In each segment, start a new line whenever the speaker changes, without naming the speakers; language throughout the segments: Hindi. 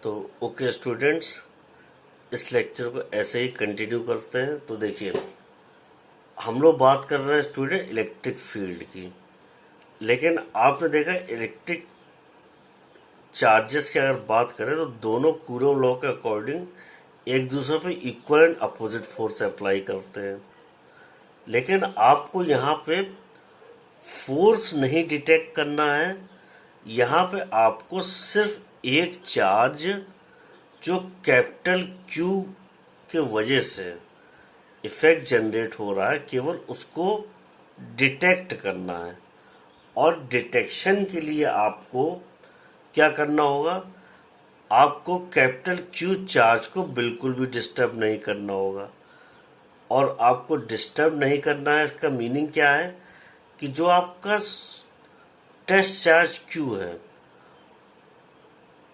तो ओके स्टूडेंट्स, इस लेक्चर को ऐसे ही कंटिन्यू करते हैं। तो देखिए, हम लोग बात कर रहे हैं स्टूडेंट इलेक्ट्रिक फील्ड की, लेकिन आपने देखा इलेक्ट्रिक चार्जेस की अगर बात करें तो दोनों कूलोम्ब लॉ के अकॉर्डिंग एक दूसरे पे equal and opposite force apply करते हैं। लेकिन आपको यहाँ पे फोर्स नहीं डिटेक्ट करना है, यहाँ पे आपको सिर्फ एक चार्ज जो कैपिटल क्यू के वजह से इफेक्ट जनरेट हो रहा है, केवल उसको डिटेक्ट करना है। और डिटेक्शन के लिए आपको क्या करना होगा, आपको कैपिटल क्यू चार्ज को बिल्कुल भी डिस्टर्ब नहीं करना होगा। और आपको डिस्टर्ब नहीं करना है, इसका मीनिंग क्या है कि जो आपका टेस्ट चार्ज क्यू है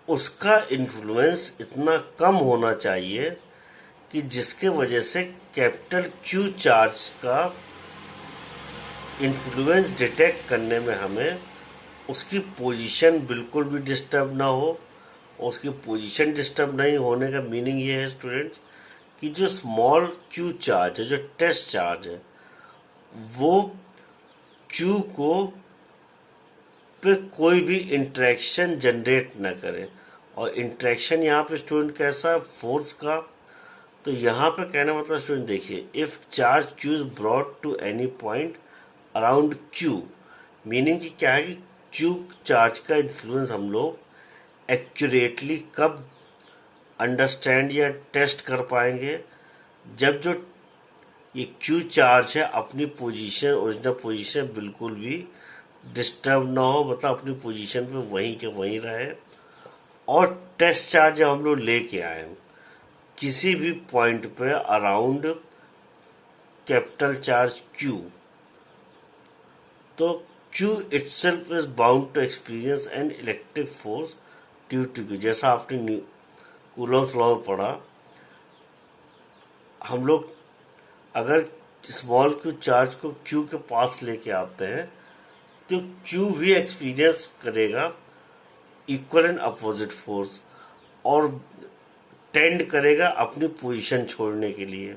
उसका इन्फ्लुएंस इतना कम होना चाहिए कि जिसके वजह से कैपिटल क्यू चार्ज का इन्फ्लुएंस डिटेक्ट करने में हमें उसकी पोजीशन बिल्कुल भी डिस्टर्ब ना हो। उसकी पोजीशन डिस्टर्ब नहीं होने का मीनिंग ये है स्टूडेंट्स कि जो स्मॉल क्यू चार्ज है, जो टेस्ट चार्ज है, वो क्यू को पे कोई भी इंटरेक्शन जनरेट न करे। और इंटरेक्शन यहाँ पे स्टूडेंट कैसा, फोर्स का। तो यहाँ पे कहना मतलब स्टूडेंट देखिए, if charge Q is brought to any point around Q, meaning कि क्या है कि क्यू चार्ज का इन्फ्लुएंस हम लोग एक्यूरेटली कब अंडरस्टैंड या टेस्ट कर पाएंगे, जब जो ये क्यू चार्ज है अपनी पोजीशन, ओरिजिनल पोजीशन बिल्कुल भी डिस्टर्ब ना हो, मतलब अपनी पोजीशन पे वहीं के वहीं रहे। और टेस्ट चार्ज जब हम लोग लेके आए किसी भी पॉइंट पे अराउंड कैपिटल चार्ज क्यू, तो Q itself is bound to experience an electric force due to Q. जैसा आपने कूलम्ब्स लॉ में पढ़ा, हम लोग अगर स्मॉल क्यू चार्ज को क्यू के पास लेके आते हैं तो क्यू भी एक्सपीरियंस करेगा इक्वल एंड अपोजिट फोर्स और टेंड करेगा अपनी पोजीशन छोड़ने के लिए,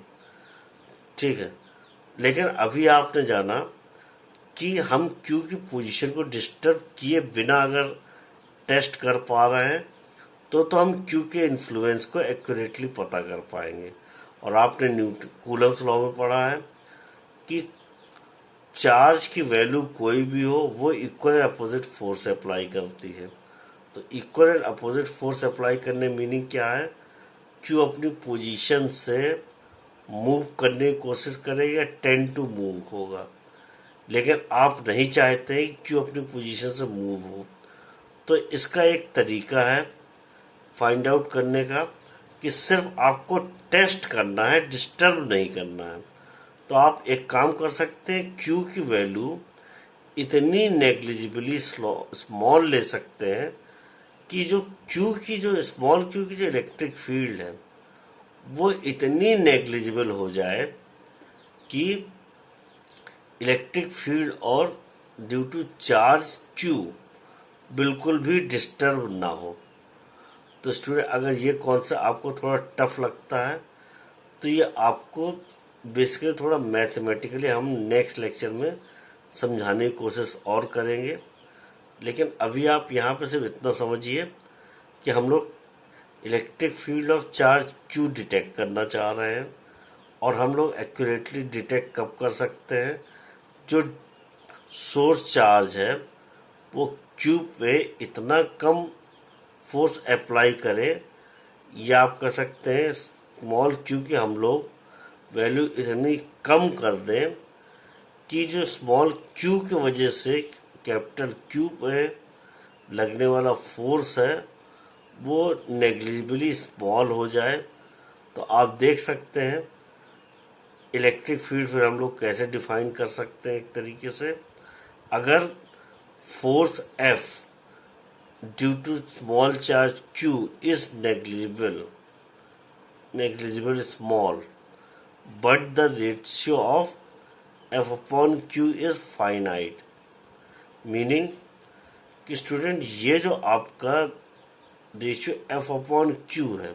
ठीक है। लेकिन अभी आपने जाना कि हम क्यू की पोजीशन को डिस्टर्ब किए बिना अगर टेस्ट कर पा रहे हैं तो हम क्यू के इन्फ्लुएंस को एक्यूरेटली पता कर पाएंगे। और आपने कूलम्ब्स लॉ में पढ़ा है कि चार्ज की वैल्यू कोई भी हो वो equal and opposite force apply करती है। तो equal and opposite force apply करने मीनिंग क्या है, क्यू अपनी पोजीशन से मूव करने की कोशिश करेगा, टेंड टू मूव होगा। लेकिन आप नहीं चाहते कि क्यू अपनी पोजीशन से मूव हो, तो इसका एक तरीका है फाइंड आउट करने का कि सिर्फ आपको टेस्ट करना है, डिस्टर्ब नहीं करना है। तो आप एक काम कर सकते हैं, क्यू की वैल्यू इतनी नेग्लिजिबली स्मॉल ले सकते हैं कि जो क्यू की जो स्मॉल क्यू की जो इलेक्ट्रिक फील्ड है वो इतनी नेग्लिजिबल हो जाए कि इलेक्ट्रिक फील्ड और ड्यू टू चार्ज क्यू बिल्कुल भी डिस्टर्ब ना हो। तो स्टूडेंट, अगर ये कॉन्सेप्ट आपको थोड़ा टफ लगता है तो ये आपको बेसिकली थोड़ा मैथमेटिकली हम नेक्स्ट लेक्चर में समझाने की कोशिश और करेंगे। लेकिन अभी आप यहाँ पे सिर्फ इतना समझिए कि हम लोग electric field of charge Q detect करना चाह रहे हैं। और हम लोग एक्यूरेटली डिटेक्ट कब कर सकते हैं, जो सोर्स चार्ज है वो क्यू पे इतना कम फोर्स अप्लाई करे, या आप कर सकते हैं स्मॉल क्यू की हम लोग वैल्यू इतनी कम कर दें कि जो स्मॉल क्यू की वजह से कैपिटल क्यू पे लगने वाला फोर्स है वो नेग्लिजिबली स्मॉल हो जाए। तो आप देख सकते हैं इलेक्ट्रिक फील्ड फिर हम लोग कैसे डिफाइन कर सकते हैं। एक तरीके से अगर force F due to small charge Q is negligible small, but the ratio of F upon Q is finite, meaning कि स्टूडेंट ये जो आपका रेशियो एफ अपॉन क्यू है।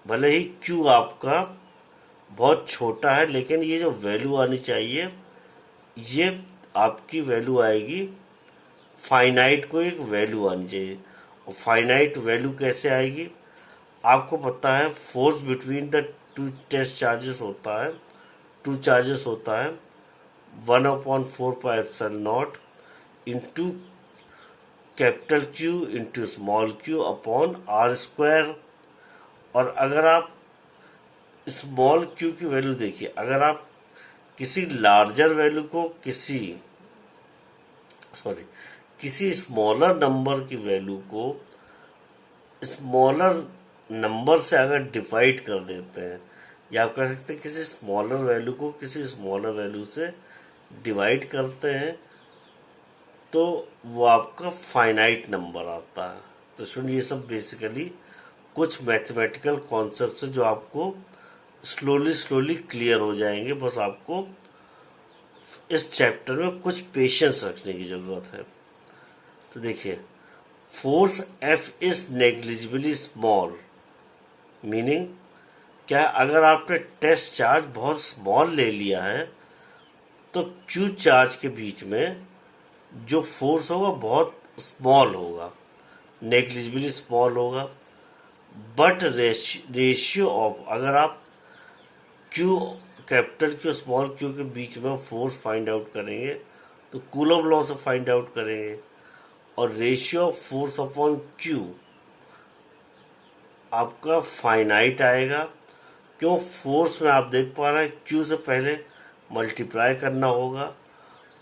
भले ही क्यू आपका बहुत छोटा है, लेकिन ये जो वैल्यू आनी चाहिए, ये आपकी वैल्यू आएगी, फाइनाइट को एक वैल्यू आनी चाहिए। और फाइनाइट वैल्यू कैसे आएगी? आपको पता है force between the two test charges होता है, टू चार्जेस होता है 1/4πε0 into capital Q into small Q upon R square. और अगर आप स्मॉल क्यू की वैल्यू देखिए, अगर आप किसी लार्जर वैल्यू को किसी स्मॉलर नंबर की वैल्यू को स्मॉलर नंबर से अगर डिवाइड कर देते हैं, या आप कह सकते हैं किसी स्मॉलर वैल्यू को किसी स्मॉलर वैल्यू से डिवाइड करते हैं, तो वो आपका फाइनाइट नंबर आता है। तो सुनिए, ये सब बेसिकली कुछ मैथमेटिकल कॉन्सेप्ट है जो आपको स्लोली स्लोली क्लियर हो जाएंगे। बस आपको इस चैप्टर में कुछ पेशेंस रखने की जरूरत है। तो देखिए, force F is negligibly small, meaning क्या? अगर आपने टेस्ट चार्ज बहुत स्मॉल ले लिया है, तो क्यू चार्ज के बीच में जो फोर्स होगा बहुत स्मॉल होगा, नेग्लिजिबली स्मॉल होगा। बट रेशियो ऑफ, अगर आप Q capital Q small Q के बीच में फोर्स फाइंड आउट करेंगे, तो कूलम लॉ से फाइंड आउट करेंगे। और ratio of force upon Q आपका फाइनाइट आएगा। क्यों? फोर्स में आप देख पा रहे हैं क्यू से पहले मल्टीप्लाई करना होगा।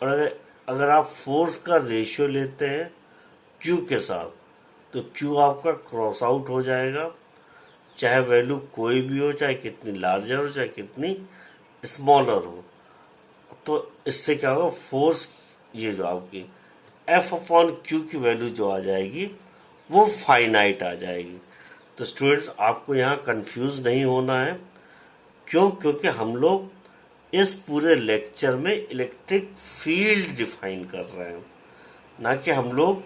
और अगर आप फोर्स का रेशियो लेते हैं क्यू के साथ, तो क्यू आपका क्रॉस आउट हो जाएगा, चाहे वैल्यू कोई भी हो, चाहे कितनी लार्जर हो चाहे कितनी स्मॉलर हो। तो इससे क्या होगा? फोर्स, ये जो आपकी एफ अपॉन क्यू की वैल्यू जो आ जाएगी वो फाइनाइट आ जाएगी। तो स्टूडेंट्स, आपको यहाँ कंफ्यूज नहीं होना है। क्यों? क्योंकि हम लोग इस पूरे लेक्चर में इलेक्ट्रिक फील्ड डिफाइन कर रहे हैं, ना कि हम लोग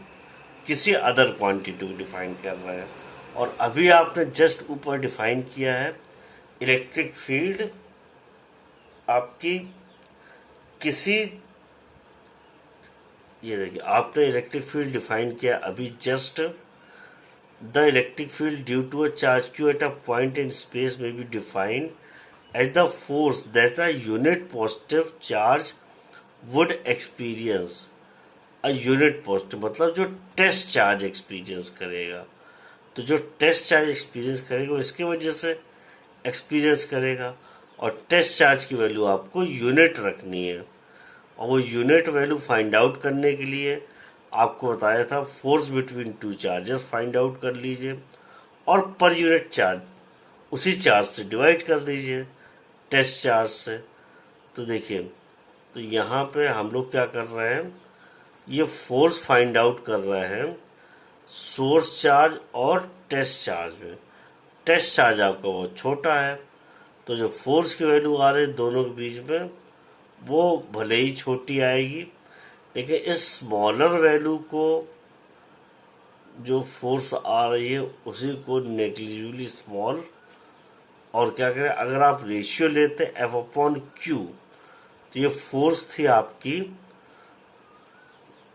किसी अदर क्वांटिटी को डिफाइन कर रहे हैं। और अभी आपने जस्ट ऊपर डिफाइन किया है इलेक्ट्रिक फील्ड आपकी किसी, ये देखिए, आपने इलेक्ट्रिक फील्ड डिफाइन किया अभी just, the electric field due to a charge Q at a point in space में be defined as the force that a unit positive charge would experience. A unit positive मतलब जो टेस्ट चार्ज एक्सपीरियंस करेगा। तो जो टेस्ट चार्ज एक्सपीरियंस करेगा वो इसकी वजह से एक्सपीरियंस करेगा। और टेस्ट चार्ज की वैल्यू आपको यूनिट रखनी है। और वो यूनिट वैल्यू फाइंड आउट करने के लिए आपको बताया था force between two charges find out कर लीजिए, और पर यूनिट चार्ज उसी चार्ज से डिवाइड कर दीजिए, टेस्ट चार्ज से। तो देखिए, तो यहाँ पे हम लोग क्या कर रहे हैं, ये फोर्स फाइंड आउट कर रहे हैं सोर्स चार्ज और टेस्ट चार्ज में। टेस्ट चार्ज आपका बहुत छोटा है, तो जो फोर्स की वैल्यू आ रही है दोनों के बीच में, वो भले ही छोटी आएगी, लेकिन इस स्मॉलर वैल्यू को जो फोर्स आ रही है उसी को नेग्लिजिबली स्मॉल। और क्या करें, अगर आप रेशियो लेते हैं एफ अपॉन क्यू, तो ये फोर्स थी आपकी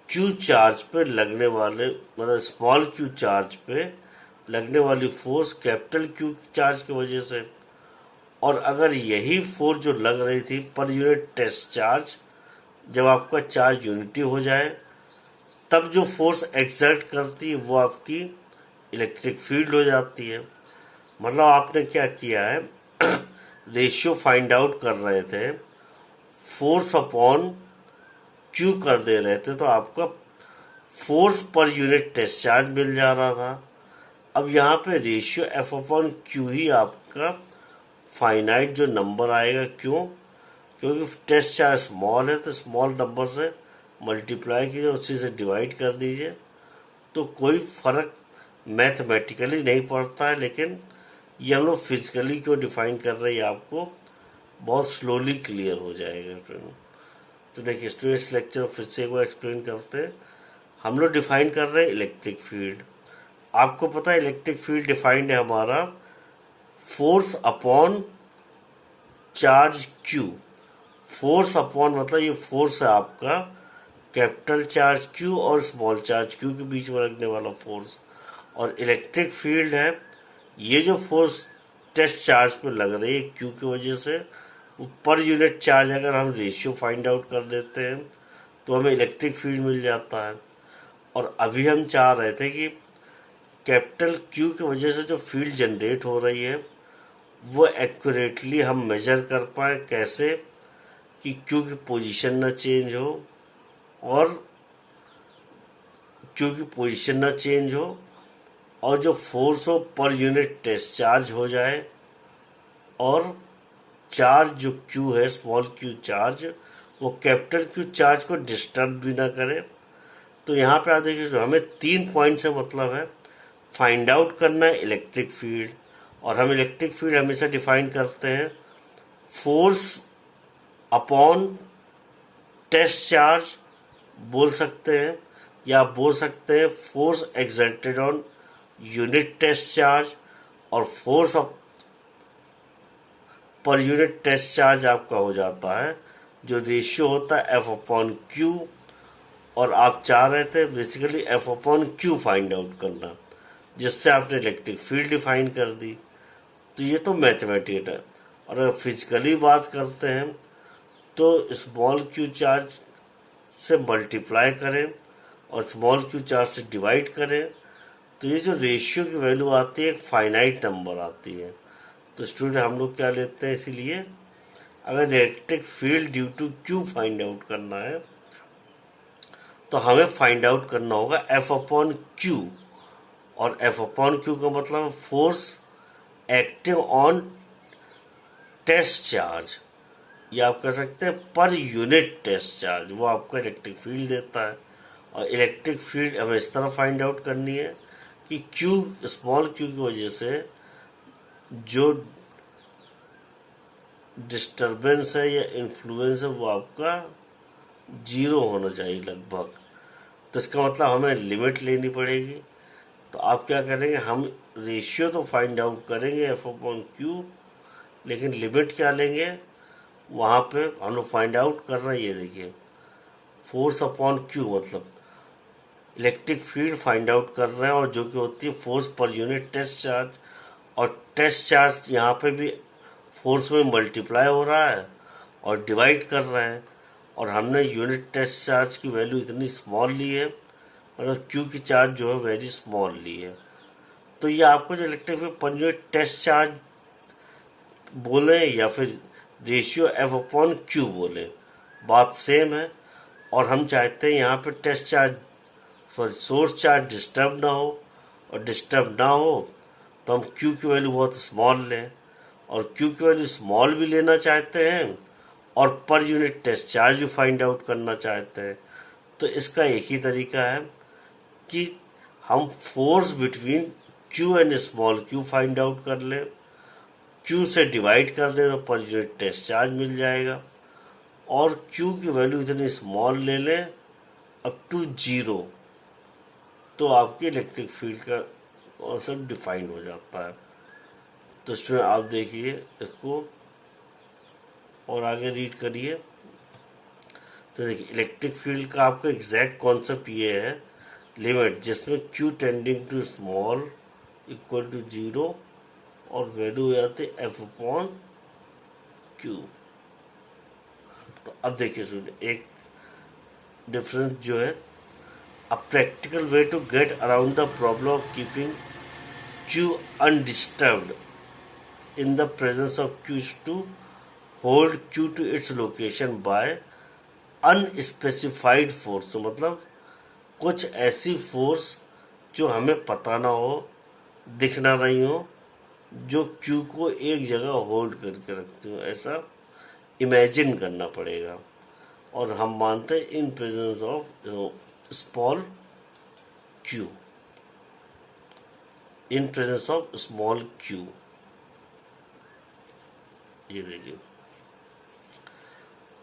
क्यू चार्ज पे लगने वाले, मतलब स्मॉल क्यू चार्ज पे लगने वाली फोर्स कैपिटल क्यू चार्ज की वजह से। और अगर यही फोर्स जो लग रही थी पर यूनिट टेस्ट चार्ज, जब आपका चार्ज यूनिटी हो जाए, तब जो फोर्स एक्सर्ट करती है वो आपकी इलेक्ट्रिक फील्ड हो जाती है। मतलब आपने क्या किया है, रेशियो फाइंड आउट कर रहे थे, फोर्स अपॉन क्यू कर दे रहे थे, तो आपका फोर्स पर यूनिट टेस्ट चार्ज मिल जा रहा था। अब यहाँ पे रेशियो एफ अपॉन क्यू ही आपका फाइनाइट जो नंबर आएगा। क्यों? क्योंकि टेस्ट चार्ज स्मॉल है, तो स्मॉल नंबर से मल्टीप्लाई कीजिए, उसी से डिवाइड कर दीजिए, तो कोई फर्क मैथमेटिकली नहीं पड़ता है। लेकिन ये हम लोग फिजिकली क्यों डिफाइन कर रहे हैं, आपको बहुत स्लोली क्लियर हो जाएगा स्टूडेंट। तो देखिए स्टूडेंट, इस लेक्चर में फिर से एक बार एक्सप्लेन करते हैं। हम लोग डिफाइन कर रहे हैं इलेक्ट्रिक फील्ड। आपको पता है इलेक्ट्रिक फील्ड डिफाइंड है हमारा force upon charge Q. Force upon मतलब ये फोर्स है आपका कैपिटल चार्ज क्यू और स्मॉल चार्ज क्यू के बीच में लगने वाला फोर्स। और इलेक्ट्रिक फील्ड है ये जो फोर्स टेस्ट चार्ज पे लग रही है क्यू की वजह से, वो पर यूनिट चार्ज अगर हम रेशियो फाइंड आउट कर देते हैं तो हमें इलेक्ट्रिक फील्ड मिल जाता है। और अभी हम चाह रहे थे कि कैपिटल क्यू की वजह से जो फील्ड जनरेट हो रही है वो एक्यूरेटली हम मेजर कर पाए, कैसे कि क्यू की पोजीशन ना चेंज हो और क्यू की पोजीशन ना चेंज हो और जो फोर्स हो पर यूनिट टेस्ट चार्ज हो जाए और चार्ज जो क्यू है स्मॉल क्यू चार्ज वो कैपिटल क्यू चार्ज को डिस्टर्ब भी ना करे। तो यहाँ पे आप देखिए जो हमें 3 पॉइंट से मतलब है, फाइंड आउट करना है इलेक्ट्रिक फील्ड। और हम इलेक्ट्रिक फील्ड हमेशा डिफाइन करते हैं फोर्स अपॉन टेस्ट चार्ज बोल सकते हैं, या आप बोल सकते हैं force exerted on unit test charge, और फोर्स पर यूनिट टेस्ट चार्ज आपका हो जाता है जो रेशियो होता है एफ अपॉन क्यू। और आप चाह रहे थे basically F upon Q find out करना, जिससे आपने इलेक्ट्रिक फील्ड डिफाइन कर दी। तो ये तो मैथमेटिक्स है। और अगर फिजिकली बात करते हैं तो स्मॉल क्यू चार्ज से मल्टीप्लाई करें और स्मॉल क्यू चार्ज से डिवाइड करें तो ये जो रेशियो की वैल्यू आती है एक फाइनाइट नंबर आती है। तो स्टूडेंट हम लोग क्या लेते हैं, इसीलिए अगर electric field due to Q find out करना है तो हमें फाइंड आउट करना होगा एफ अपॉन क्यू। और एफ अपॉन क्यू का मतलब force active on test charge, या आप कह सकते हैं पर यूनिट टेस्ट चार्ज, वो आपको इलेक्ट्रिक फील्ड देता है। और इलेक्ट्रिक फील्ड हमें इस तरह फाइंड आउट करनी है कि क्यू स्मॉल क्यू की वजह से जो डिस्टरबेंस है या इन्फ्लुएंस है वो आपका जीरो होना चाहिए लगभग। तो इसका मतलब हमें लिमिट लेनी पड़ेगी। तो आप क्या करेंगे, हम रेशियो तो फाइंड आउट करेंगे एफ अपॉन क्यू, लेकिन लिमिट क्या लेंगे वहाँ पे हम लोग फाइंड आउट कर रहे हैं। ये देखिए फोर्स अपॉन क्यू मतलब इलेक्ट्रिक फील्ड फाइंड आउट कर रहे हैं, और जो कि होती है फोर्स पर यूनिट टेस्ट चार्ज। और टेस्ट चार्ज यहाँ पे भी फोर्स में मल्टीप्लाई हो रहा है और डिवाइड कर रहे हैं। और हमने यूनिट टेस्ट चार्ज की वैल्यू इतनी स्मॉल ली है, मतलब क्यू की चार्ज जो है वेरी स्मॉल ली है। तो ये आपको जो इलेक्ट्रिक फील्ड पर यूनिट टेस्ट चार्ज बोले या फिर रेशियो एफ अपॉन क्यू बोले, बात सेम है। और हम चाहते हैं यहाँ पे test charge sorry source charge disturb ना हो, और डिस्टर्ब ना हो तो हम क्यू की वैल्यू बहुत स्मॉल लें। और क्यू की वैल्यू स्मॉल भी लेना चाहते हैं और पर यूनिट टेस्ट चार्ज भी फाइंड आउट करना चाहते हैं। तो इसका एक ही तरीका है कि हम force between Q and small Q find out कर लें, क्यू से डिवाइड कर दें तो पर यूनिट टेस्ट चार्ज मिल जाएगा, और क्यू की वैल्यू इतनी स्मॉल ले लें अप टू जीरो, तो आपकी इलेक्ट्रिक फील्ड का कॉन्सेप्ट डिफाइन हो जाता है। तो स्टूडेंट आप देखिए इसको और आगे रीड करिए। तो देखिए इलेक्ट्रिक फील्ड का आपका एग्जैक्ट कॉन्सेप्ट ये है, लिमिट जिसमें Q tending to small equal to zero और वैल्यू हो जाती है एफ अपॉन क्यू। तो अब देखिए स्टूडेंट एक डिफरेंस जो है, a practical way to get around the problem of keeping Q undisturbed in the presence of Q is to hold Q to its location by unspecified force। तो मतलब कुछ ऐसी फोर्स जो हमें पता ना हो, दिख ना रही हो, जो Q को एक जगह होल्ड करके रखती हो, ऐसा इमेजिन करना पड़ेगा। और हम मानते हैं in presence of small Q, in presence of small Q। ये देखिए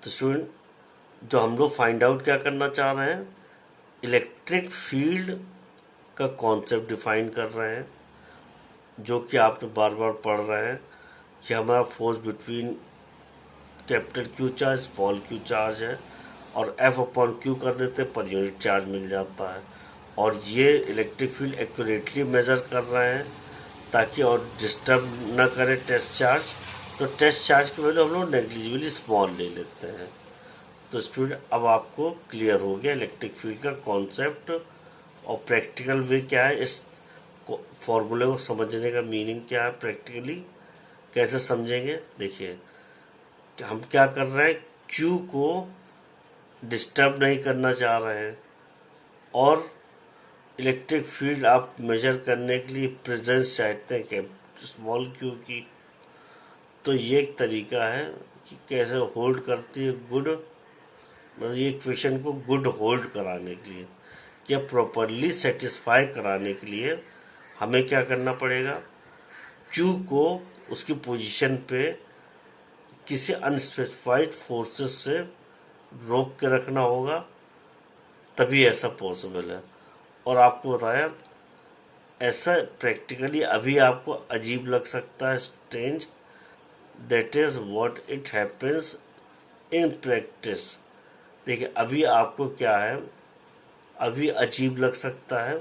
तो स्टूडेंट जो हम लोग फाइंड आउट क्या करना चाह रहे हैं, इलेक्ट्रिक फील्ड का कॉन्सेप्ट डिफाइन कर रहे हैं, जो कि आपने बार बार पढ़ रहे हैं कि हमारा force between capital Q charge small Q charge है, और एफ अपॉन क्यू कर देते पर यूनिट चार्ज मिल जाता है। और ये इलेक्ट्रिक फील्ड एक्यूरेटली मेजर कर रहे हैं ताकि और डिस्टर्ब ना करे टेस्ट चार्ज। तो टेस्ट चार्ज की वैल्यू हम लोग नेग्लिजिबली स्मॉल ले लेते हैं। तो स्टूडेंट अब आपको क्लियर हो गया इलेक्ट्रिक फील्ड का कॉन्सेप्ट और प्रैक्टिकल वे क्या है, इस फॉर्मूले को समझने का मीनिंग क्या है, प्रैक्टिकली कैसे समझेंगे। देखिए कि हम क्या कर रहे हैं, क्यू को डिस्टर्ब नहीं करना चाह रहे हैं, और इलेक्ट्रिक फील्ड आप मेजर करने के लिए प्रेजेंस चाहते हैं कि स्मॉल क्यू की। तो ये एक तरीका है कि कैसे होल्ड करती है गुड, मतलब ये इक्वेशन को गुड होल्ड कराने के लिए या प्रॉपरली सेटिस्फाई कराने के लिए हमें क्या करना पड़ेगा, क्यू को उसकी पोजीशन पे किसी अनस्पेसिफाइड फोर्सेस से रोक के रखना होगा, तभी ऐसा पॉसिबल है। और आपको बताया ऐसा प्रैक्टिकली अभी आपको अजीब लग सकता है, strange, that is what it happens in practice. देखिए अभी आपको क्या है, अभी अजीब लग सकता है,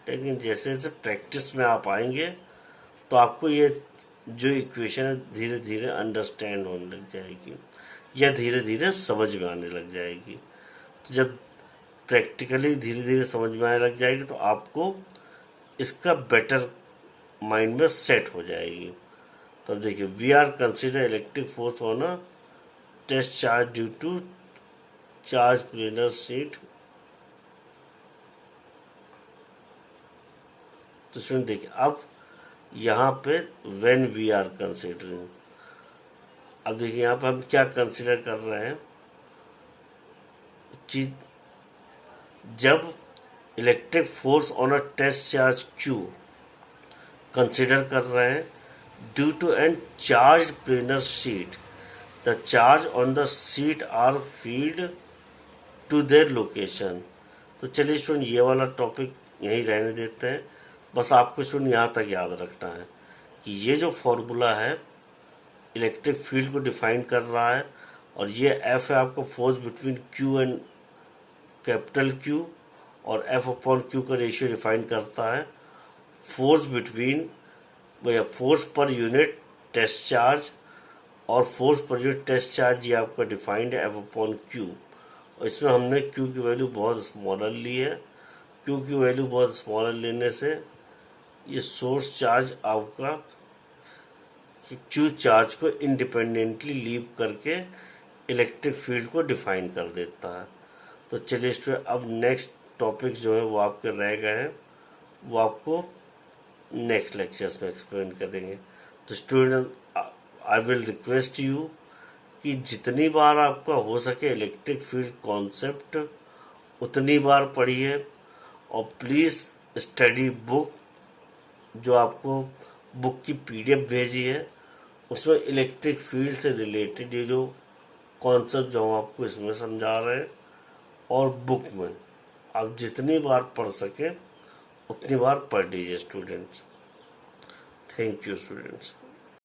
लेकिन जैसे जैसे प्रैक्टिस में आप आएंगे तो आपको ये जो इक्वेशन है धीरे धीरे अंडरस्टैंड होने लग जाएगी या धीरे धीरे समझ में आने लग जाएगी। तो जब प्रैक्टिकली धीरे धीरे समझ में आने लग जाएगी तो आपको इसका बेटर माइंड में सेट हो जाएगी। तो देखिए we are consider electric force on a test charge due to charge planar sheet. तो सुन देखिए अब यहाँ पे व्हेन वी आर कंसिडरिंग, अब देखिए यहाँ पे हम क्या कंसिडर कर रहे हैं कि जब electric force on a test charge Q consider कर रहे हैं due to an charge planar sheet, the charge on the sheet are feed to their location. तो चलिए स्टूडेंट ये वाला टॉपिक यहीं रहने देते हैं, बस आपको स्टूडेंट यहाँ तक याद रखना है कि ये जो फॉर्मूला है इलेक्ट्रिक फील्ड को डिफाइन कर रहा है, और ये एफ है आपको force between Q and capital Q, और एफ अपॉन क्यू का रेशियो डिफाइन करता है फोर्स बिटवीन या फोर्स पर यूनिट टेस्ट चार्ज, और फोर्स पर यूनिट टेस्ट चार्ज ये आपका डिफाइंड है एफ अपॉन क्यू। और इसमें हमने क्यू की वैल्यू बहुत स्मॉलर ली है। क्यू की वैल्यू बहुत स्मॉलर लेने से ये सोर्स चार्ज आपका क्यू चार्ज को इंडिपेंडेंटली लीव करके इलेक्ट्रिक फील्ड को डिफाइन कर देता है। तो चलिए स्टूडेंट अब नेक्स्ट टॉपिक जो है वो आपके रह गए हैं, वो आपको नेक्स्ट लेक्चर्स में एक्सप्लेन करेंगे। तो student I will request you कि जितनी बार आपका हो सके इलेक्ट्रिक फील्ड कॉन्सेप्ट उतनी बार पढ़िए, और प्लीज़ स्टडी बुक जो आपको बुक की पीडीएफ भेजी है उसमें इलेक्ट्रिक फील्ड से रिलेटेड ये जो कॉन्सेप्ट जो हम आपको इसमें समझा रहे हैं, और बुक में आप जितनी बार पढ़ सकें उतनी बार पढ़ लीजिए स्टूडेंट्स। Thank you students.